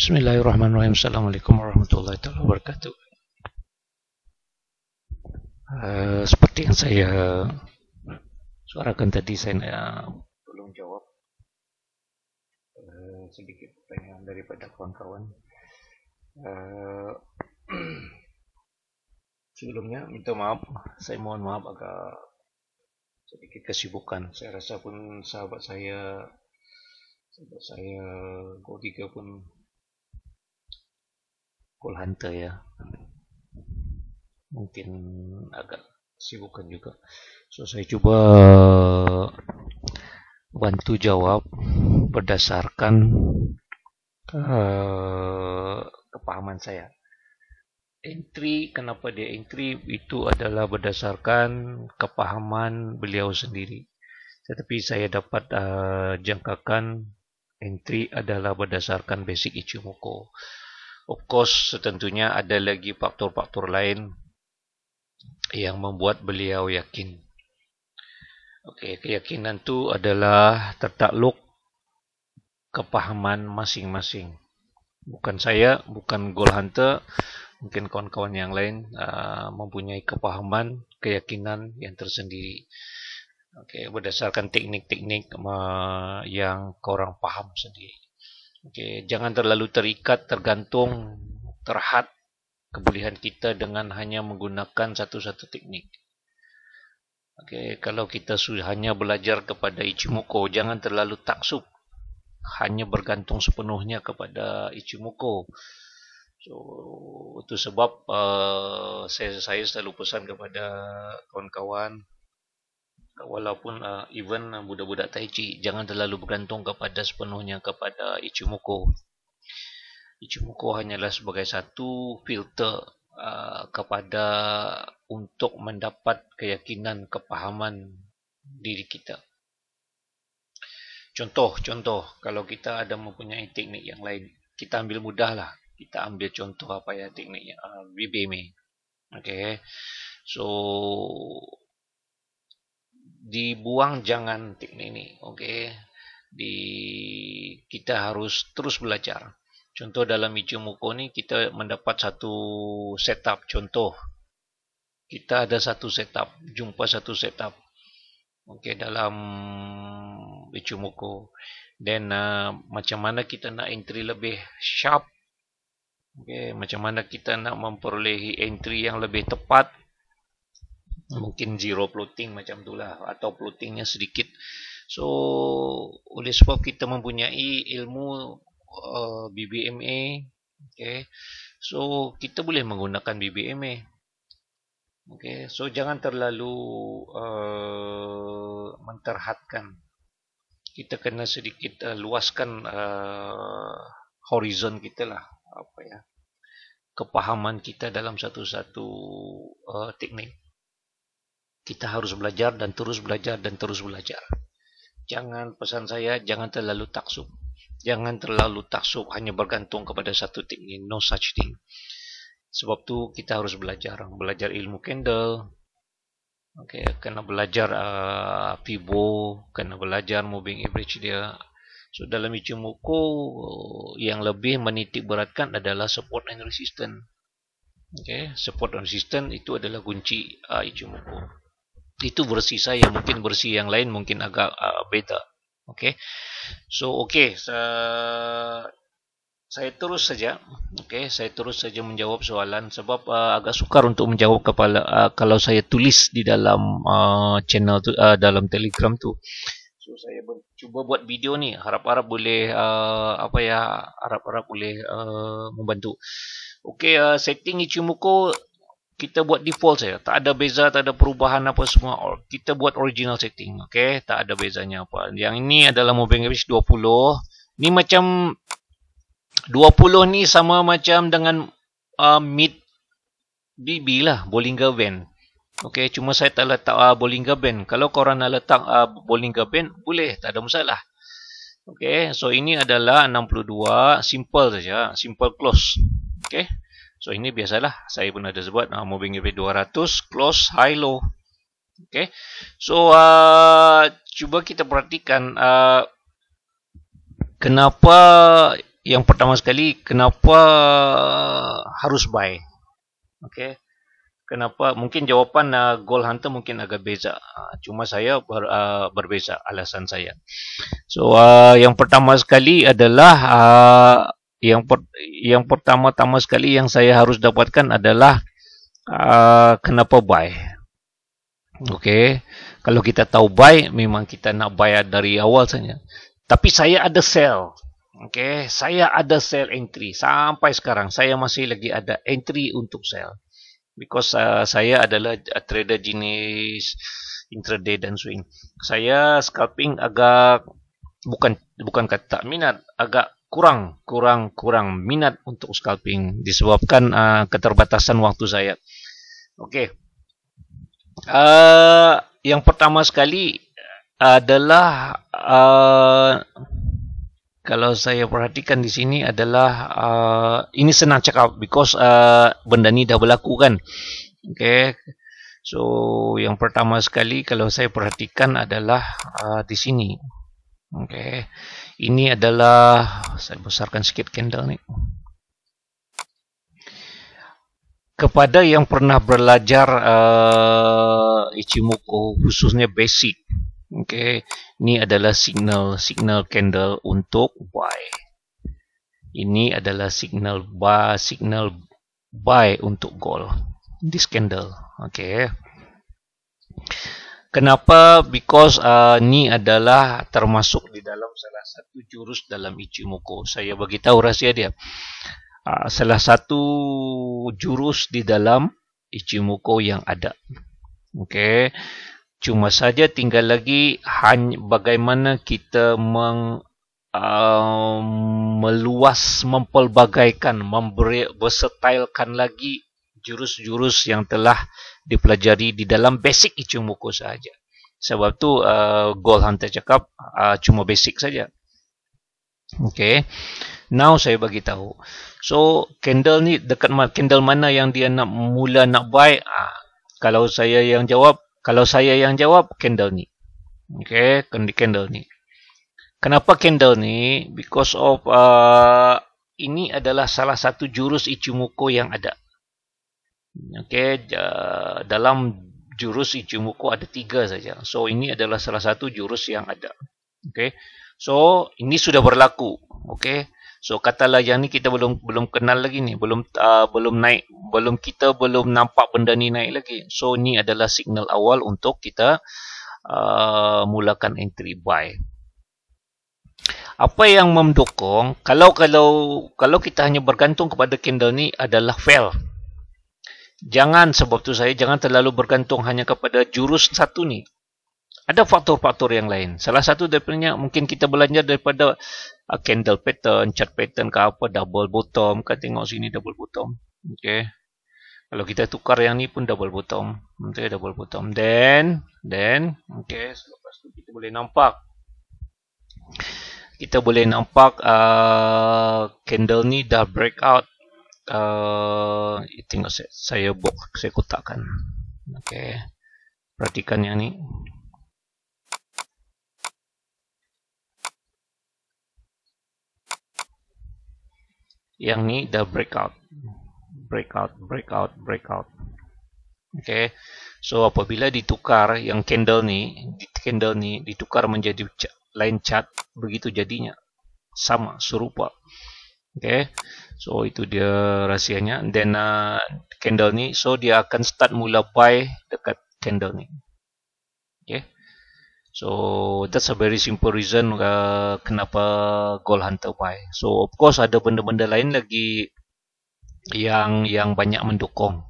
Bismillahirrahmanirrahim. Assalamualaikum warahmatullahi wabarakatuh. Seperti yang saya suarakan tadi, saya tolong jawab sedikit pertanyaan daripada kawan-kawan. Sebelumnya minta maaf, saya mohon maaf agak sedikit kesibukan. Saya rasa pun sahabat saya Go3 pun call hunter ya, mungkin agak kesibukan juga. So saya coba bantu jawab berdasarkan kepahaman saya. Entry, kenapa dia entry, itu adalah berdasarkan kepahaman beliau sendiri. Tetapi saya dapat jangkakan entry adalah berdasarkan basic Ichimoku. Of course, tentunya ada lagi faktor-faktor lain yang membuat beliau yakin. Okey, keyakinan itu adalah tertakluk kepahaman masing-masing. Bukan saya, bukan goal hunter, mungkin kawan-kawan yang lain mempunyai kepahaman, keyakinan yang tersendiri. Okey, berdasarkan teknik-teknik yang korang paham sendiri. Okey, jangan terlalu terikat, tergantung, terhad kebolehan kita dengan hanya menggunakan satu-satu teknik. Okey, kalau kita sudah hanya belajar kepada Ichimoku, jangan terlalu taksub, hanya bergantung sepenuhnya kepada Ichimoku. So, itu sebab saya selalu pesan kepada kawan-kawan, walaupun even budak-budak Tai Chi, jangan terlalu bergantung kepada sepenuhnya kepada Ichimoku. Ichimoku hanyalah sebagai satu filter kepada untuk mendapat keyakinan, kepahaman diri kita. Contoh, kalau kita ada mempunyai teknik yang lain, kita ambil mudah lah. Kita ambil contoh apa ya tekniknya, BBME. Okay, so dibuang jangan teknik ini. Okay, kita harus terus belajar. Contoh dalam Ichimoku ni kita mendapat satu setup. Contoh, kita ada satu setup, jumpa satu setup. Okay, dalam Ichimoku. Dan macam mana kita nak entry lebih sharp. Okay, macam mana kita nak memperolehi entry yang lebih tepat. Mungkin zero floating macam itulah, atau floatingnya sedikit. So, oleh sebab kita mempunyai ilmu BBME, okay, so kita boleh menggunakan BBME. Okay, so jangan terlalu menterhadkan. Kita kena sedikit luaskan horizon kita lah, apa ya, kepahaman kita dalam satu-satu teknik. Kita harus belajar dan terus belajar dan terus belajar. Jangan, pesan saya, jangan terlalu taksub. Jangan terlalu taksub hanya bergantung kepada satu teknik. No such thing. Sebab tu kita harus belajar ilmu candle. Okay, kena belajar Fibo, kena belajar moving average dia. So dalam Ichimoku yang lebih menitik beratkan adalah support and resistance. Okay, support and resistance itu adalah kunci Ichimoku. Itu versi saya, mungkin versi yang lain mungkin agak beda. Okay, so saya terus saja. Okay, saya terus saja menjawab soalan sebab agak sukar untuk menjawab kalau saya tulis di dalam channel tu, dalam Telegram tu. So saya cuba buat video ni, harap-harap boleh harap-harap boleh membantu. Okay, setting Ichimoku kita buat default saja, tak ada beza, tak ada perubahan apa semua. Kita buat original setting. Okay, tak ada bezanya apa. Yang ini adalah moving average 20. Ni macam 20 ni sama macam dengan mid BB lah, Bollinger Band. Okay, cuma saya tak letak Bollinger Band. Kalau korang nak letak Bollinger Band, boleh, tak ada masalah. Okay, so ini adalah 62, simple saja, simple close. Okay, so ini biasalah, saya pun ada sebut moving average 200, close, high, low. Okay, so cuba kita perhatikan kenapa yang pertama sekali, kenapa harus buy? Okay. Kenapa? Mungkin jawapan Gold Hunter mungkin agak beza. Cuma saya berbeza alasan saya. So yang pertama sekali adalah yang pertama-tama sekali yang saya harus dapatkan adalah kenapa buy. Okay. Kalau kita tahu buy, memang kita nak buy dari awal saja. Tapi saya ada sell. Okay. Saya ada sell entry. Sampai sekarang saya masih lagi ada entry untuk sell. Because saya adalah trader jenis intraday dan swing. Saya scalping agak bukan kata minat, agak kurang minat untuk scalping disebabkan keterbatasan waktu saya. Okey. Yang pertama sekali adalah kalau saya perhatikan di sini adalah ini senang cakap because benda ni dah berlaku kan. Okay. So yang pertama sekali kalau saya perhatikan adalah di sini. Okay. Ini adalah, saya besarkan sikit candle ni. Kepada yang pernah belajar Ichimoku khususnya basic. Okay, ini adalah signal candle untuk buy. Ini adalah signal buy untuk gold. This candle. Okay. Kenapa? Because ini adalah termasuk di dalam salah satu jurus dalam Ichimoku. Saya bagi tahu rahsia dia. Salah satu jurus di dalam Ichimoku yang ada. Okay. Cuma saja tinggal lagi bagaimana kita meluas, mempelbagaikan, bersetailkan lagi jurus-jurus yang telah dipelajari di dalam basic Ichimoku sahaja. Sebab tu Gold Hunter cakap cuma basic saja. Okay. Now saya bagi tahu. So candle ni dekat candle mana yang dia nak buy? Kalau saya yang jawab candle ni. Okay, candle ni. Kenapa candle ni? Because of ini adalah salah satu jurus Ichimoku yang ada. Okay, dalam jurus Ichimoku ada 3 saja. So ini adalah salah satu jurus yang ada. Okay, so ini sudah berlaku. Okay, so katalah yang ni kita belum kenal lagi ni, belum naik, kita belum nampak benda ni naik lagi. So ni adalah signal awal untuk kita mulakan entry buy. Apa yang mendukung kalau kita hanya bergantung kepada candle ni adalah fail. Jangan, sebab tu saya jangan terlalu bergantung hanya kepada jurus satu ni. Ada faktor-faktor yang lain. Salah satu daripadanya mungkin kita belajar daripada candle pattern, chart pattern ke apa, double bottom. Kan tengok sini double bottom. Okay. Kalau kita tukar yang ni pun double bottom. Okay, double bottom. Then, okay, selepas tu kita boleh nampak candle ni dah breakout. Tengok saya kotakkan. Okay. Perhatikan yang ni. Yang ni dah breakout. Okay. So apabila ditukar yang candle ni ditukar menjadi lain chart, begitu jadinya sama, serupa. Okay. So itu dia rahsianya. Then candle ni, so dia akan start mula buy dekat candle ni. Okay. So that's a very simple reason kenapa Gold Hunter buy. So of course ada benda-benda lain lagi yang banyak mendukung.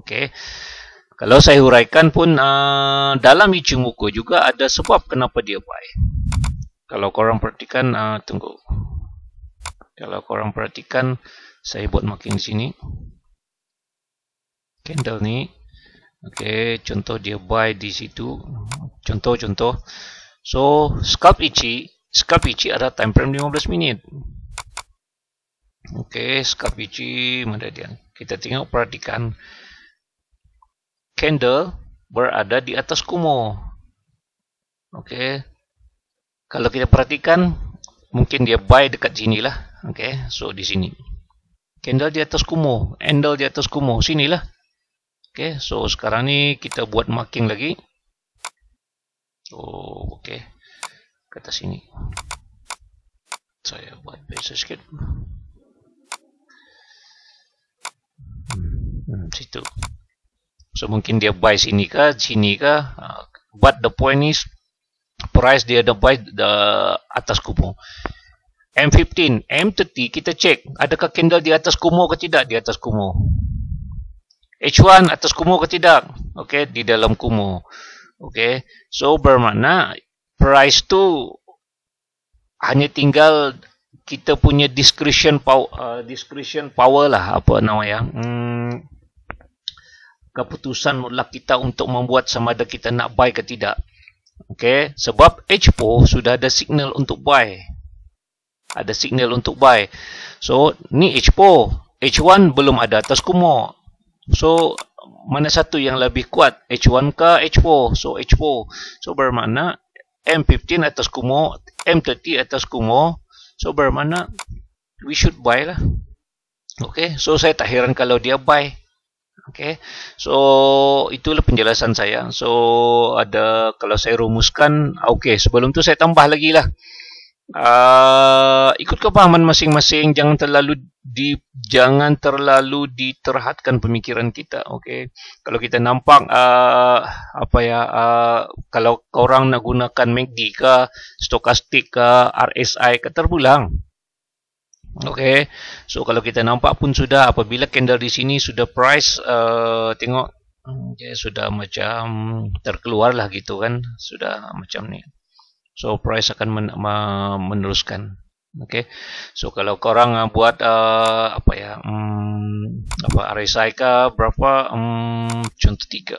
Okay. Kalau saya huraikan pun dalam Ichimoku juga ada sebab kenapa dia buy. Kalau korang perhatikan, tunggu. Kalau korang perhatikan, saya buat marking di sini. Candle ni. Okay, contoh dia buy di situ. Contoh. So, scalp Ichi ada time frame 15 minit. Okay, scalp Ichi, mana dia? Kita tengok, perhatikan. Candle berada di atas Kumo. Okay. Kalau kita perhatikan, mungkin dia buy dekat sini lah. Okay, so di sini. Candle di atas Kumo, handle di atas Kumo, sinilah. Okay, so sekarang ni kita buat marking lagi. So, okay, ke atas sini. Saya buat biasa sikit. Situ. So mungkin dia buy sini kah, sini kah. But the point is, price dia ada buy the atas Kumo. M15, M30 kita cek adakah candle di atas Kumo ke tidak, di atas Kumo. H1 atas Kumo ke tidak, okay, di dalam Kumo. Okay, so bermakna price tu hanya tinggal kita punya discretion power lah, apa namanya, keputusan mutlak kita untuk membuat sama ada kita nak buy ke tidak. Okay, sebab H4 sudah ada signal untuk buy. Ada signal untuk buy. So, ni H4. H1 belum ada atas Kumo. So, mana satu yang lebih kuat? H1 ke H4? So, H4. So, bermakna M15 atas Kumo, M30 atas Kumo. So, bermakna we should buy lah. Okay, so saya tak heran kalau dia buy. Okay, so itulah penjelasan saya. So, ada, kalau saya rumuskan, okay, sebelum tu saya tambah lagi lah. Ikut kepahaman masing-masing, jangan terlalu diterhadkan pemikiran kita. Okay, kalau kita nampak kalau orang nak gunakan MACD ke, stokastik ke, RSI ke, terpulang. Okay, so kalau kita nampak pun sudah, apabila candle di sini sudah price, tengok dia sudah macam terkeluar lah gitu kan, sudah macam ni. So price akan meneruskan. Okay, so kalau korang buat RSI ke berapa, contoh 3.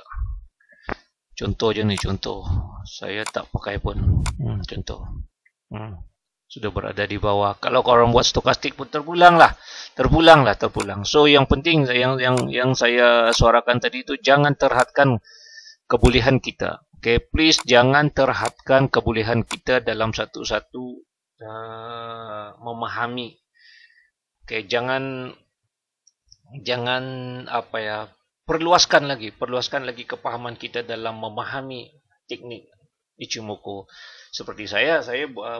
Contoh je ni, contoh. Saya tak pakai pun. Contoh. Sudah berada di bawah. Kalau korang buat stokastik pun terpulang. So yang penting yang saya suarakan tadi itu, jangan terhadkan kebolehan kita. Okay, please jangan terhadkan kebolehan kita dalam satu-satu memahami. Okay, jangan perluaskan lagi kepahaman kita dalam memahami teknik Ichimoku. Seperti saya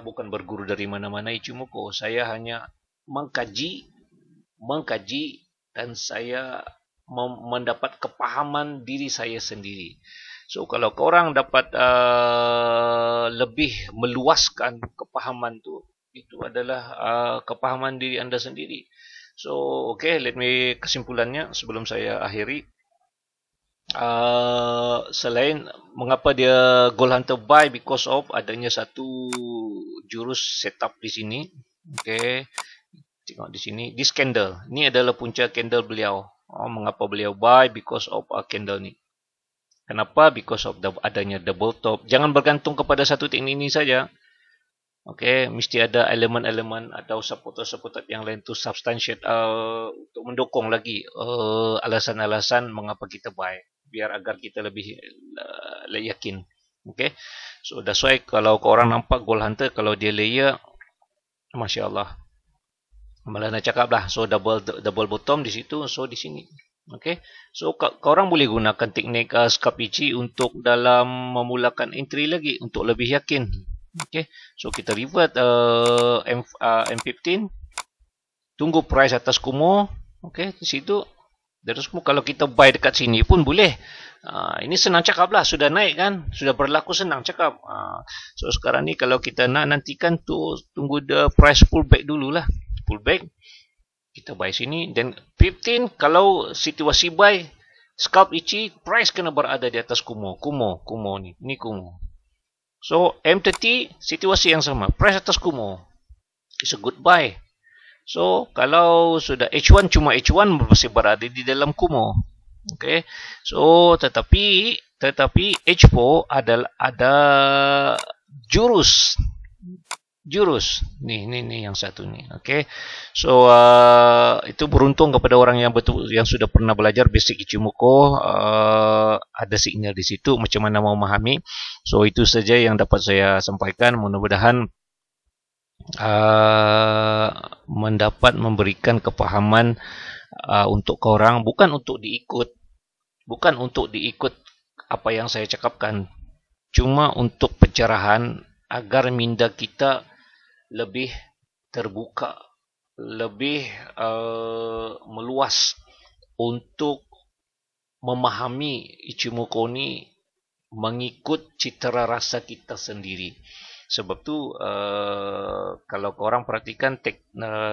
bukan berguru dari mana-mana Ichimoku. Saya hanya mengkaji dan saya mendapat kepahaman diri saya sendiri. So, kalau korang dapat lebih meluaskan kepahaman tu, itu adalah kepahaman diri anda sendiri. So, okay, let me kesimpulannya sebelum saya akhiri. Selain mengapa dia Gold Hunter buy, because of adanya satu jurus setup di sini. Okay, tengok di sini, this candle. Ini adalah punca candle beliau. Mengapa beliau buy? Because of candle ni. Kenapa? Because of adanya double top. Jangan bergantung kepada satu teknik ini saja. Okay, mesti ada elemen-elemen atau supporter-supporter yang lain tu substantiate untuk mendukung lagi alasan-alasan mengapa kita buy, biar agar kita lebih yakin. Okay, so that's why kalau korang nampak Gold Hunter, kalau dia layer, Masya Allah, malah nak cakap lah. So double bottom di situ, so di sini. Okay, so korang boleh gunakan teknik scalp Ichi untuk dalam memulakan entry lagi untuk lebih yakin. Okay, so kita revert M15, tunggu price atas Kumo. Okay, di situ terus kalau kita buy dekat sini pun boleh. Ini senang cakap lah, sudah naik kan, sudah berlaku, senang cakap. So sekarang ni kalau kita nak nantikan tu, tunggu the price pullback dululah, pullback. Kita buy sini, dan 15 kalau situasi buy scalp Ichi, price kena berada di atas Kumo ni Kumo. So M30 situasi yang sama, price atas Kumo, it's a good buy. So kalau sudah H1, cuma H1 masih berada di dalam Kumo. Okay, so tetapi H4 ada jurus ni yang satu ni. Okay, so itu beruntung kepada orang yang sudah pernah belajar basic Ichimoku, ada signal di situ macam mana memahami. So itu saja yang dapat saya sampaikan. Mudah-mudahan mendapat memberikan kepahaman untuk korang, bukan untuk diikut apa yang saya cakapkan, cuma untuk pencerahan agar minda kita lebih terbuka, lebih meluas untuk memahami Ichimoku ni mengikut citra rasa kita sendiri. Sebab tu kalau korang perhatikan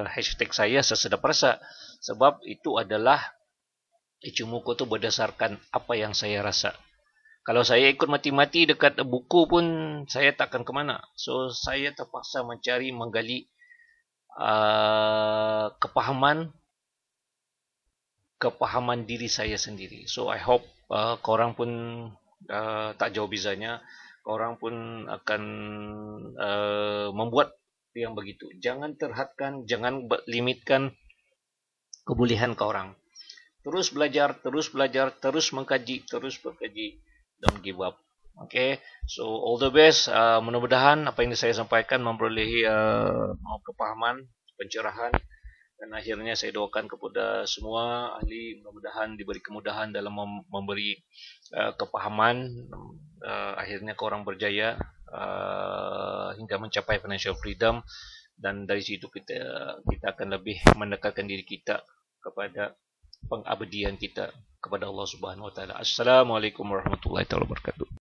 hashtag saya sesedap rasa, sebab itu adalah Ichimoku tu berdasarkan apa yang saya rasa. Kalau saya ikut mati-mati dekat buku pun saya takkan ke mana. So saya terpaksa mencari, menggali kepahaman diri saya sendiri. So I hope korang pun tak jauh bezanya. Korang pun akan membuat yang begitu. Jangan terhadkan, jangan limitkan kebolehan korang. Terus belajar, terus mengkaji, terus berkaji. Don't give up. Okay, so all the best. Mudah-mudahan apa yang saya sampaikan memperolehi kepahaman, pencerahan, dan akhirnya saya doakan kepada semua ahli mudah-mudahan diberi kemudahan dalam memberi kepahaman. Akhirnya korang berjaya hingga mencapai financial freedom, dan dari situ kita akan lebih mendekatkan diri kita kepada pengabdian kita kepada Allah Subhanahu Wa Taala. Assalamualaikum warahmatullahi wabarakatuh.